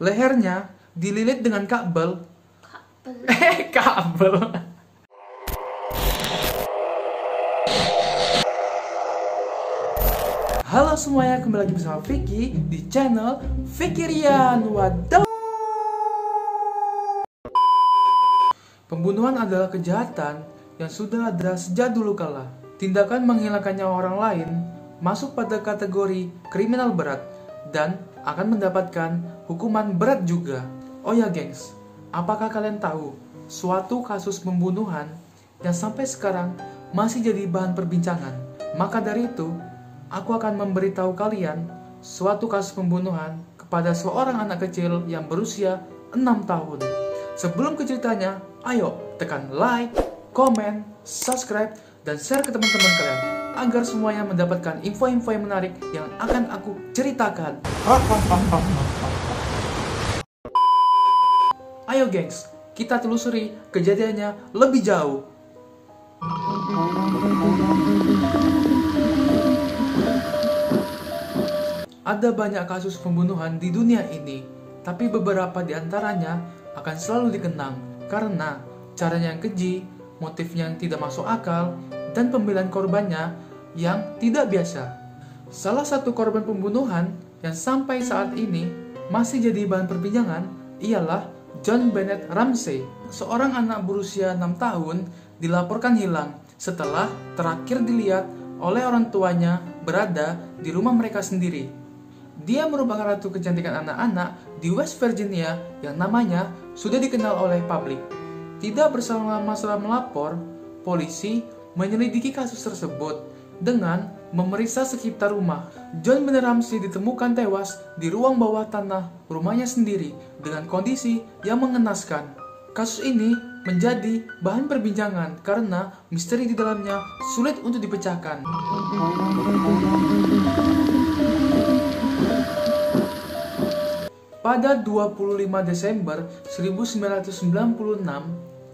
lehernya dililit dengan kabel. Kabel. Halo semuanya, kembali lagi bersama Vicky di channel Vicky Rian. Waduh. Pembunuhan adalah kejahatan yang sudah ada sejak dulu kala. Tindakan menghilangkan nyawa orang lain masuk pada kategori kriminal berat dan akan mendapatkan hukuman berat juga. Oh ya gengs, apakah kalian tahu suatu kasus pembunuhan yang sampai sekarang masih jadi bahan perbincangan? Maka dari itu, aku akan memberitahu kalian suatu kasus pembunuhan kepada seorang anak kecil yang berusia 6 tahun. Sebelum ke ceritanya, ayo tekan like, komen, subscribe, dan share ke teman-teman kalian agar semuanya mendapatkan info-info yang menarik yang akan aku ceritakan. Ayo gengs, kita telusuri kejadiannya lebih jauh. Ada banyak kasus pembunuhan di dunia ini, tapi beberapa di antaranya akan selalu dikenang karena caranya yang keji, motifnya yang tidak masuk akal, dan pembelaan korbannya yang tidak biasa. Salah satu korban pembunuhan yang sampai saat ini masih jadi bahan perbincangan ialah John Bennett Ramsey. Seorang anak berusia 6 tahun dilaporkan hilang setelah terakhir dilihat oleh orang tuanya berada di rumah mereka sendiri. Dia merupakan ratu kecantikan anak-anak di West Virginia yang namanya sudah dikenal oleh publik. Tidak berselang lama setelah melapor, polisi menyelidiki kasus tersebut dengan memeriksa sekitar rumah. John Bennett Ramsey ditemukan tewas di ruang bawah tanah rumahnya sendiri dengan kondisi yang mengenaskan. Kasus ini menjadi bahan perbincangan karena misteri di dalamnya sulit untuk dipecahkan. Pada 25 Desember 1996,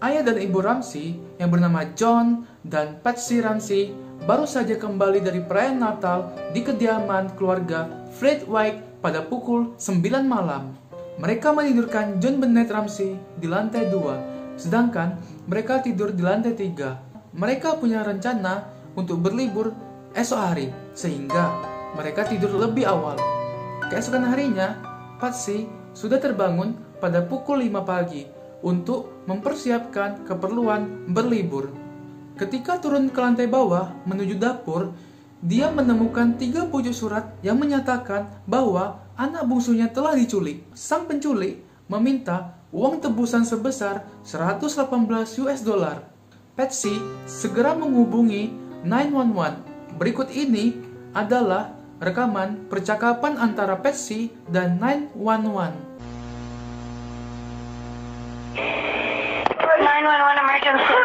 ayah dan ibu Ramsey yang bernama John dan Patsy Ramsey baru saja kembali dari perayaan Natal di kediaman keluarga Fred White pada pukul 9 malam. Mereka menidurkan John Bennett Ramsey di lantai 2, sedangkan mereka tidur di lantai 3. Mereka punya rencana untuk berlibur esok hari, sehingga mereka tidur lebih awal. Keesokan harinya, Patsy sudah terbangun pada pukul 5 pagi untuk mempersiapkan keperluan berlibur. Ketika turun ke lantai bawah menuju dapur, dia menemukan 3 pucuk surat yang menyatakan bahwa anak bungsunya telah diculik. Sang penculik meminta uang tebusan sebesar 118 US dollar. Patsy segera menghubungi 911. Berikut ini adalah rekaman percakapan antara Patsy dan 911. 911 emergency.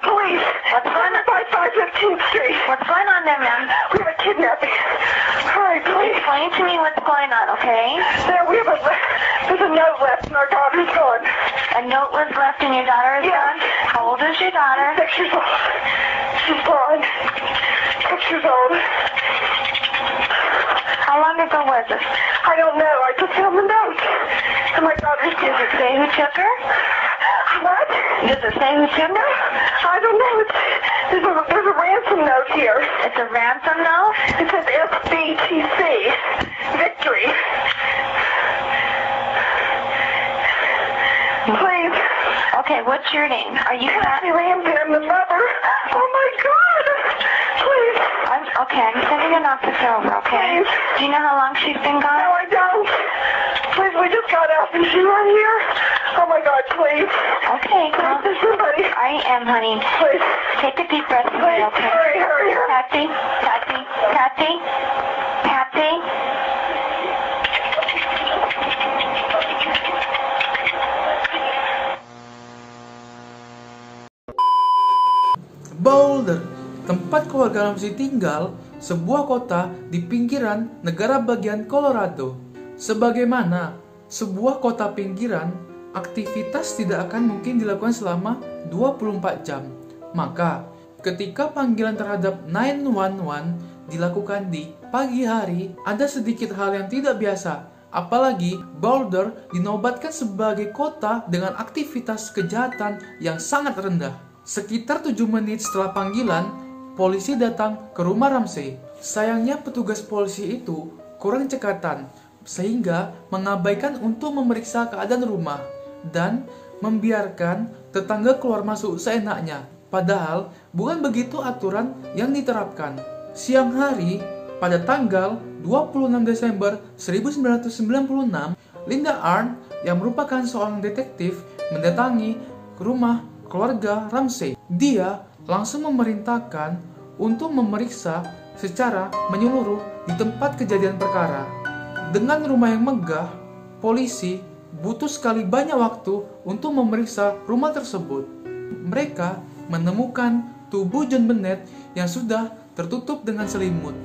Police. What's going on? 5515th Street. What's going on there, ma'am? We have a kidnapping. Hurry, please. Explain to me what's going on, okay? There's a note left and our daughter's gone. A note was left and your daughter is gone? How old is your daughter? 6 years old. She's gone. 6 years old. How long ago was this? I don't know. I just found the note. And my daughter's Does it say who took her? What? Does it say who took her? I don't know. There's a ransom note here. It's a ransom note? It says FBTC. Victory. Please. Okay, what's your name? Are you Kathy Ramsey, I'm the mother. Oh my God. Please. I'm sending an officer over, okay? Please. Do you know how long she's been No, gone? I don't. Please, we just got out. Is she right here? Oh my God, please. Okay, well, There's somebody. I am, honey. Please. Take a deep breath, Please, okay? hurry. Patsy. Boulder, tempat keluarga Ramsey tinggal, sebuah kota di pinggiran negara bagian Colorado. Sebagaimana sebuah kota pinggiran, aktivitas tidak akan mungkin dilakukan selama 24 jam. Maka, ketika panggilan terhadap 911 dilakukan di pagi hari, ada sedikit hal yang tidak biasa. Apalagi Boulder dinobatkan sebagai kota dengan aktivitas kejahatan yang sangat rendah. Sekitar 7 menit setelah panggilan, polisi datang ke rumah Ramsey. Sayangnya petugas polisi itu kurang cekatan, sehingga mengabaikan untuk memeriksa keadaan rumah dan membiarkan tetangga keluar masuk seenaknya. Padahal bukan begitu aturan yang diterapkan. Siang hari, pada tanggal 26 Desember 1996, Linda Arndt yang merupakan seorang detektif mendatangi rumah keluarga Ramsey. Dia langsung memerintahkan untuk memeriksa secara menyeluruh di tempat kejadian perkara. Dengan rumah yang megah, polisi butuh sekali banyak waktu untuk memeriksa rumah tersebut. Mereka menemukan tubuh John Bennett yang sudah tertutup dengan selimut.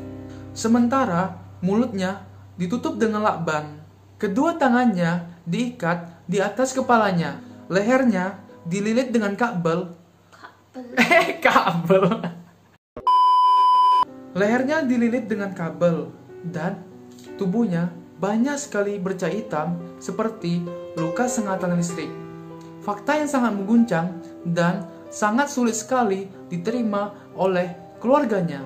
Sementara mulutnya ditutup dengan lakban. Kedua tangannya diikat di atas kepalanya. Lehernya dililit dengan kabel. Kabel. Lehernya dililit dengan kabel dan tubuhnya banyak sekali bercak hitam seperti luka sengatan listrik. Fakta yang sangat mengguncang dan sangat sulit sekali diterima oleh keluarganya.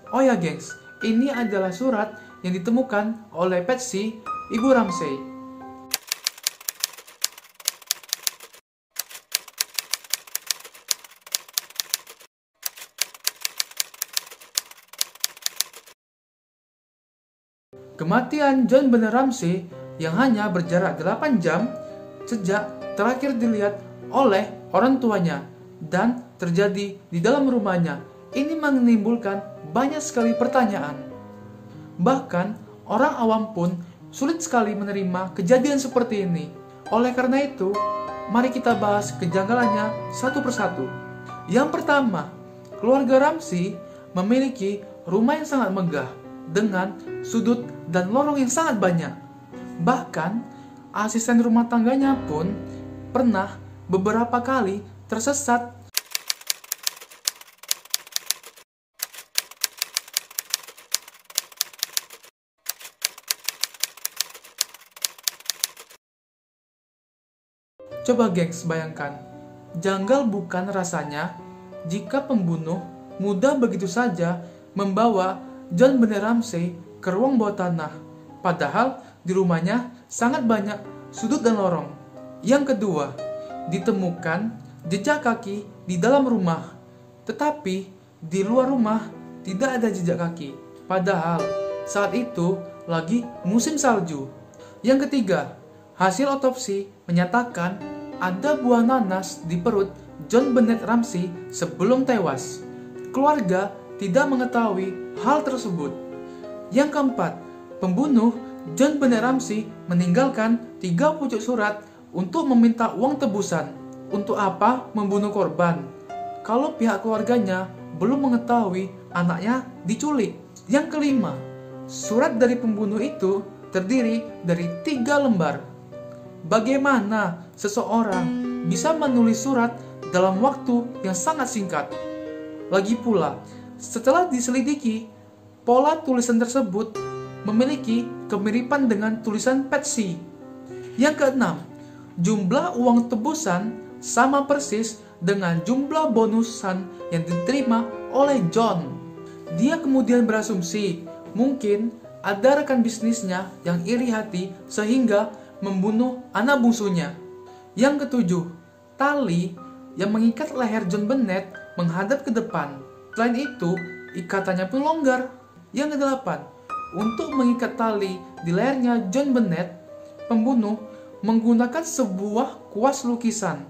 Oh ya gengs, ini adalah surat yang ditemukan oleh Patsy, ibu Ramsey. Kematian John Bennett Ramsey yang hanya berjarak 8 jam sejak terakhir dilihat oleh orang tuanya dan terjadi di dalam rumahnya. Ini menimbulkan banyak sekali pertanyaan. Bahkan orang awam pun sulit sekali menerima kejadian seperti ini. Oleh karena itu, mari kita bahas kejanggalannya satu persatu. Yang pertama, keluarga Ramsey memiliki rumah yang sangat megah dengan sudut dan lorong yang sangat banyak. Bahkan, asisten rumah tangganya pun pernah beberapa kali tersesat. Coba gengs bayangkan, janggal bukan rasanya jika pembunuh mudah begitu saja membawa John Bennett Ramsey ke ruang bawah tanah, padahal di rumahnya sangat banyak sudut dan lorong. Yang kedua, ditemukan jejak kaki di dalam rumah, tetapi di luar rumah tidak ada jejak kaki, padahal saat itu lagi musim salju. Yang ketiga, hasil otopsi menyatakan ada buah nanas di perut John Bennett Ramsey sebelum tewas. Keluarga tidak mengetahui hal tersebut. Yang keempat, pembunuh John Bennett Ramsey meninggalkan 3 pucuk surat untuk meminta uang tebusan. Untuk apa membunuh korban kalau pihak keluarganya belum mengetahui anaknya diculik? Yang kelima, surat dari pembunuh itu terdiri dari 3 lembar. Bagaimana seseorang bisa menulis surat dalam waktu yang sangat singkat? Lagi pula, setelah diselidiki, pola tulisan tersebut memiliki kemiripan dengan tulisan Patsy. Yang keenam, jumlah uang tebusan sama persis dengan jumlah bonusan yang diterima oleh John. Dia kemudian berasumsi mungkin ada rekan bisnisnya yang iri hati sehingga membunuh anak bungsunya. Yang ketujuh, tali yang mengikat leher John Bennett menghadap ke depan. Selain itu, ikatannya pun longgar. Yang kedelapan, untuk mengikat tali di lehernya John Bennett, pembunuh menggunakan sebuah kuas lukisan.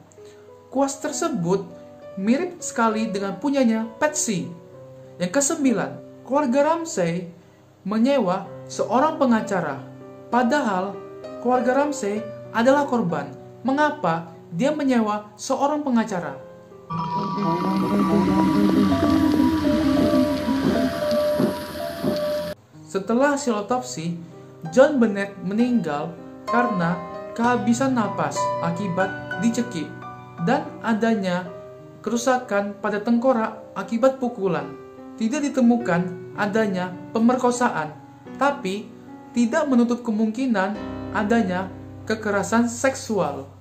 Kuas tersebut mirip sekali dengan punyanya Patsy. Yang kesembilan, keluarga Ramsey menyewa seorang pengacara. Padahal keluarga Ramsey adalah korban. Mengapa dia menyewa seorang pengacara? Setelah hasil otopsi, John Bennett meninggal karena kehabisan napas akibat dicekik dan adanya kerusakan pada tengkorak akibat pukulan. Tidak ditemukan adanya pemerkosaan, tapi tidak menutup kemungkinan adanya kekerasan seksual.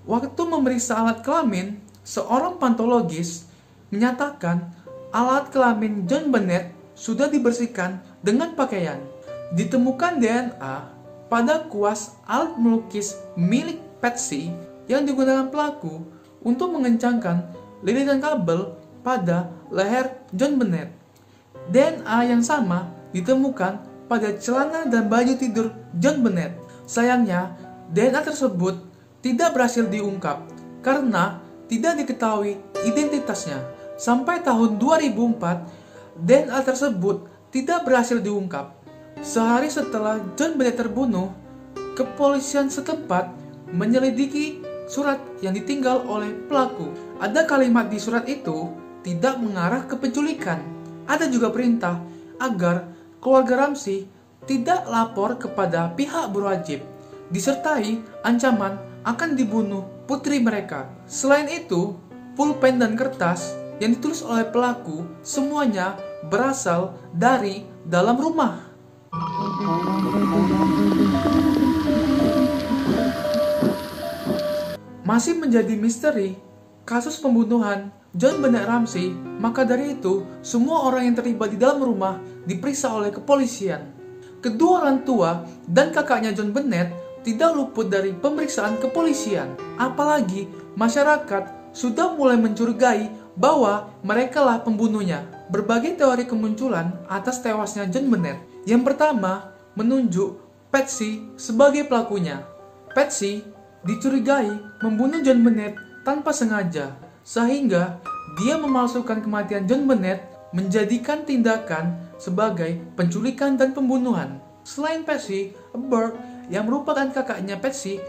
Waktu memeriksa alat kelamin, seorang pantologis menyatakan alat kelamin John Bennett sudah dibersihkan dengan pakaian. Ditemukan DNA pada kuas alat melukis milik Patsy yang digunakan pelaku untuk mengencangkan lilitan kabel pada leher John Bennett. DNA yang sama ditemukan pada celana dan baju tidur John Bennett. Sayangnya, DNA tersebut tidak berhasil diungkap karena tidak diketahui identitasnya. Sampai tahun 2004, DNA tersebut tidak berhasil diungkap. Sehari setelah John Bennett terbunuh, kepolisian setempat menyelidiki surat yang ditinggal oleh pelaku. Ada kalimat di surat itu tidak mengarah ke penculikan. Ada juga perintah agar keluarga Ramsey tidak lapor kepada pihak berwajib, disertai ancaman akan dibunuh putri mereka. Selain itu, pulpen dan kertas yang ditulis oleh pelaku semuanya berasal dari dalam rumah. Masih menjadi misteri kasus pembunuhan John Bennett Ramsey, maka dari itu semua orang yang terlibat di dalam rumah diperiksa oleh kepolisian. Kedua orang tua dan kakaknya John Bennett tidak luput dari pemeriksaan kepolisian. Apalagi masyarakat sudah mulai mencurigai bahwa merekalah pembunuhnya. Berbagai teori kemunculan atas tewasnya John Bennett. Yang pertama, menunjuk Patsy sebagai pelakunya. Patsy dicurigai membunuh John Bennett tanpa sengaja, sehingga dia memalsukan kematian John Bennett, menjadikan tindakan sebagai penculikan dan pembunuhan. Selain Patsy, Burke yang merupakan kakaknya Patsy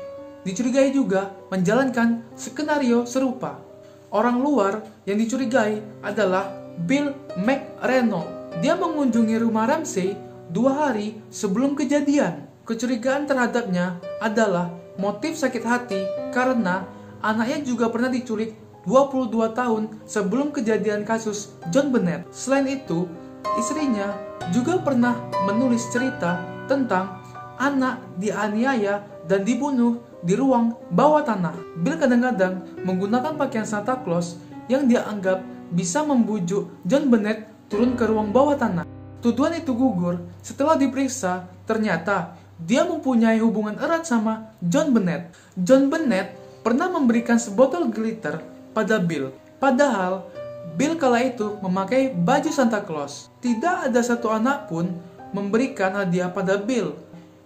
dicurigai juga menjalankan skenario serupa. Orang luar yang dicurigai adalah Bill McReynolds. Dia mengunjungi rumah Ramsey 2 hari sebelum kejadian. Kecurigaan terhadapnya adalah motif sakit hati karena anaknya juga pernah diculik 22 tahun sebelum kejadian kasus John Bennett. Selain itu, istrinya juga pernah menulis cerita tentang anak dianiaya dan dibunuh di ruang bawah tanah. Bill kadang-kadang menggunakan pakaian Santa Claus yang dia anggap bisa membujuk John Bennett turun ke ruang bawah tanah. Tuduhan itu gugur setelah diperiksa, ternyata dia mempunyai hubungan erat sama John Bennett. John Bennett pernah memberikan sebotol glitter pada Bill. Padahal, Bill kala itu memakai baju Santa Claus. Tidak ada satu anak pun memberikan hadiah pada Bill.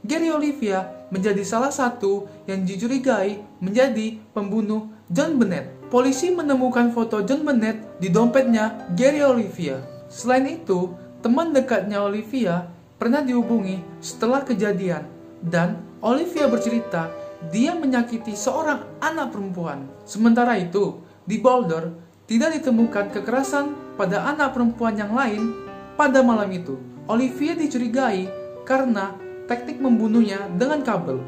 Gary Olivia menjadi salah satu yang dicurigai menjadi pembunuh John Bennett. Polisi menemukan foto John Bennett di dompetnya Gary Olivia. Selain itu, teman dekatnya Olivia pernah dihubungi setelah kejadian, dan Olivia bercerita dia menyakiti seorang anak perempuan. Sementara itu, di Boulder tidak ditemukan kekerasan pada anak perempuan yang lain pada malam itu. Olivia dicurigai karena teknik membunuhnya dengan kabel.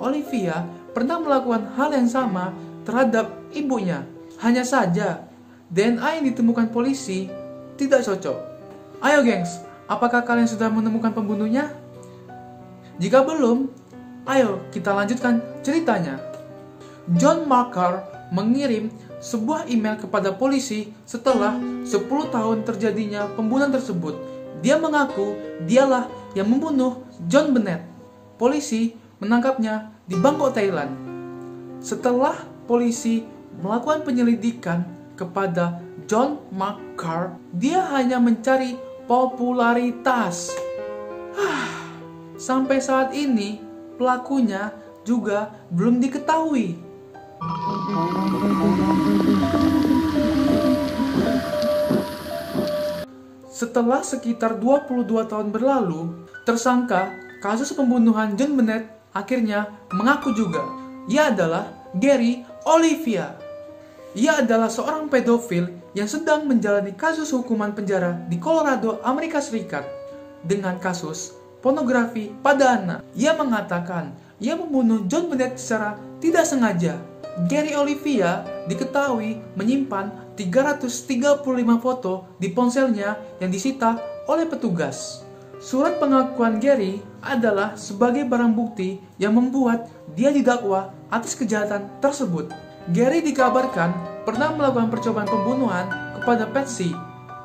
Olivia pernah melakukan hal yang sama terhadap ibunya. Hanya saja, DNA yang ditemukan polisi tidak cocok. Ayo gengs, apakah kalian sudah menemukan pembunuhnya? Jika belum, ayo kita lanjutkan ceritanya. John Marker mengirim sebuah email kepada polisi setelah 10 tahun terjadinya pembunuhan tersebut. Dia mengaku dialah yang membunuh John Bennett. Polisi menangkapnya di Bangkok, Thailand. Setelah polisi melakukan penyelidikan kepada John Marker, dia hanya mencari popularitas. Sampai saat ini, pelakunya juga belum diketahui. Setelah sekitar 22 tahun berlalu, tersangka kasus pembunuhan John Bennett akhirnya mengaku juga. Ia adalah Gary Olivia. Ia adalah seorang pedofil yang sedang menjalani kasus hukuman penjara di Colorado, Amerika Serikat dengan kasus pornografi pada anak. Ia mengatakan ia membunuh John Bennett secara tidak sengaja. Gary Olivia diketahui menyimpan 335 foto di ponselnya yang disita oleh petugas. Surat pengakuan Gary adalah sebagai barang bukti yang membuat dia didakwa atas kejahatan tersebut. Gary dikabarkan pernah melakukan percobaan pembunuhan kepada Patsy.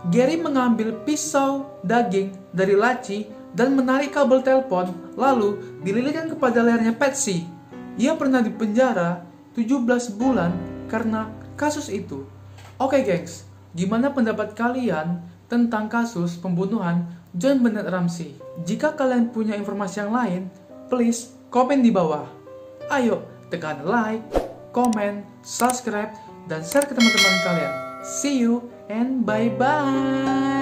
Gary mengambil pisau daging dari laci dan menarik kabel telepon, lalu dililitkan kepada lehernya Patsy. Ia pernah dipenjara 17 bulan karena kasus itu. Oke gengs, gimana pendapat kalian tentang kasus pembunuhan John Bennett Ramsey? Jika kalian punya informasi yang lain, please komen di bawah. Ayo tekan like, komen, subscribe, dan share ke teman-teman kalian. See you and bye-bye.